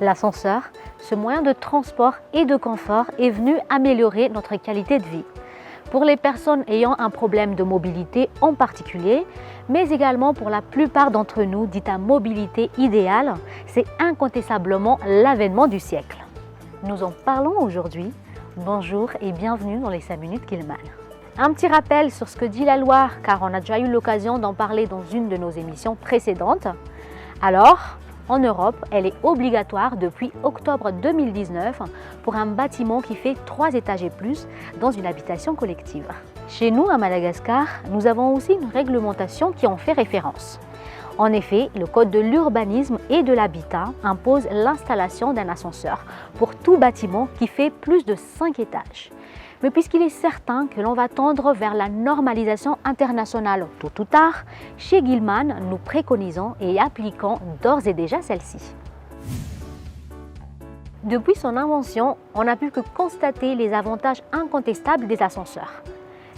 L'ascenseur, ce moyen de transport et de confort est venu améliorer notre qualité de vie. Pour les personnes ayant un problème de mobilité en particulier, mais également pour la plupart d'entre nous dits à mobilité idéale, c'est incontestablement l'avènement du siècle. Nous en parlons aujourd'hui. Bonjour et bienvenue dans les 5 minutes Gilman. Un petit rappel sur ce que dit la loi, car on a déjà eu l'occasion d'en parler dans une de nos émissions précédentes. Alors, en Europe, elle est obligatoire depuis octobre 2019 pour un bâtiment qui fait 3 étages et plus dans une habitation collective. Chez nous, à Madagascar, nous avons aussi une réglementation qui en fait référence. En effet, le Code de l'urbanisme et de l'habitat impose l'installation d'un ascenseur pour tout bâtiment qui fait plus de 5 étages. Mais puisqu'il est certain que l'on va tendre vers la normalisation internationale tôt ou tard, chez Gilman, nous préconisons et appliquons d'ores et déjà celle-ci. Depuis son invention, on n'a pu que constater les avantages incontestables des ascenseurs.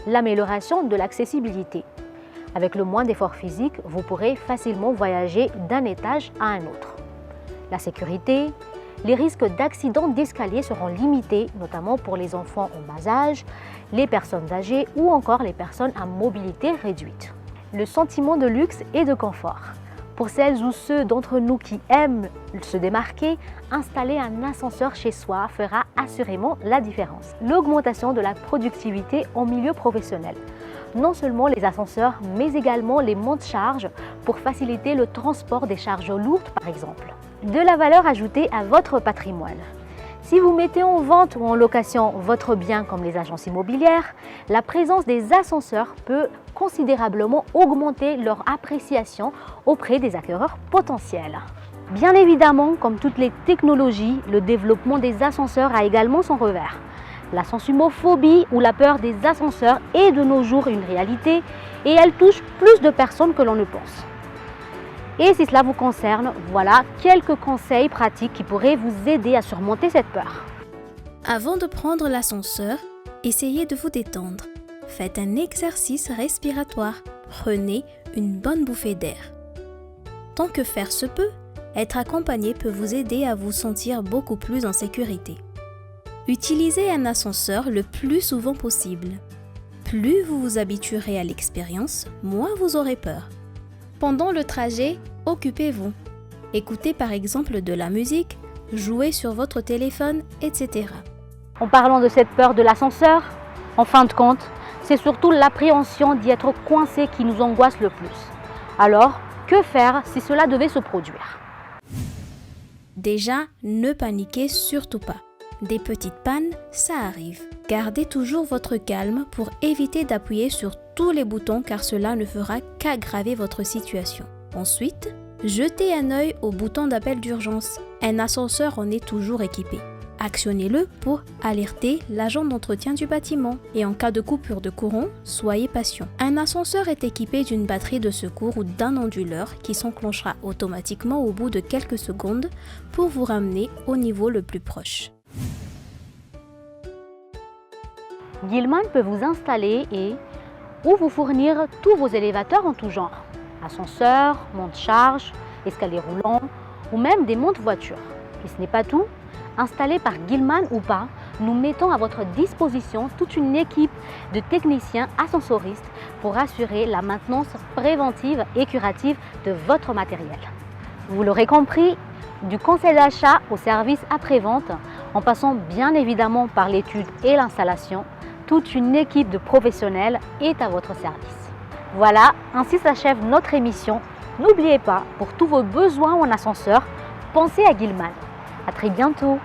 L'amélioration de l'accessibilité. Avec le moins d'efforts physiques, vous pourrez facilement voyager d'un étage à un autre. La sécurité. Les risques d'accidents d'escalier seront limités, notamment pour les enfants en bas âge, les personnes âgées ou encore les personnes à mobilité réduite. Le sentiment de luxe et de confort. Pour celles ou ceux d'entre nous qui aiment se démarquer, installer un ascenseur chez soi fera assurément la différence. L'augmentation de la productivité en milieu professionnel. Non seulement les ascenseurs, mais également les monte-charges pour faciliter le transport des charges lourdes par exemple. De la valeur ajoutée à votre patrimoine. Si vous mettez en vente ou en location votre bien comme les agences immobilières, la présence des ascenseurs peut considérablement augmenter leur appréciation auprès des acquéreurs potentiels. Bien évidemment, comme toutes les technologies, le développement des ascenseurs a également son revers. La sensumophobie ou la peur des ascenseurs est de nos jours une réalité et elle touche plus de personnes que l'on ne pense. Et si cela vous concerne, voilà quelques conseils pratiques qui pourraient vous aider à surmonter cette peur. Avant de prendre l'ascenseur, essayez de vous détendre. Faites un exercice respiratoire. Prenez une bonne bouffée d'air. Tant que faire se peut, être accompagné peut vous aider à vous sentir beaucoup plus en sécurité. Utilisez un ascenseur le plus souvent possible. Plus vous vous habituerez à l'expérience, moins vous aurez peur. Pendant le trajet, occupez-vous. Écoutez par exemple de la musique, jouez sur votre téléphone, etc. En parlant de cette peur de l'ascenseur, en fin de compte, c'est surtout l'appréhension d'y être coincé qui nous angoisse le plus. Alors, que faire si cela devait se produire? Déjà, ne paniquez surtout pas. Des petites pannes, ça arrive. Gardez toujours votre calme pour éviter d'appuyer sur tous les boutons car cela ne fera qu'aggraver votre situation. Ensuite, jetez un œil au bouton d'appel d'urgence. Un ascenseur en est toujours équipé. Actionnez-le pour alerter l'agent d'entretien du bâtiment. Et en cas de coupure de courant, soyez patient. Un ascenseur est équipé d'une batterie de secours ou d'un onduleur qui s'enclenchera automatiquement au bout de quelques secondes pour vous ramener au niveau le plus proche. Gilman peut vous installer ou vous fournir tous vos élévateurs en tout genre. Ascenseur, monte-charge, escalier roulant ou même des monte-voitures. Et ce n'est pas tout. Installé par Gilman ou pas, nous mettons à votre disposition toute une équipe de techniciens ascensoristes pour assurer la maintenance préventive et curative de votre matériel. Vous l'aurez compris, du conseil d'achat au service après-vente, en passant bien évidemment par l'étude et l'installation, toute une équipe de professionnels est à votre service. Voilà, ainsi s'achève notre émission. N'oubliez pas, pour tous vos besoins en ascenseur, pensez à Gilman. À très bientôt.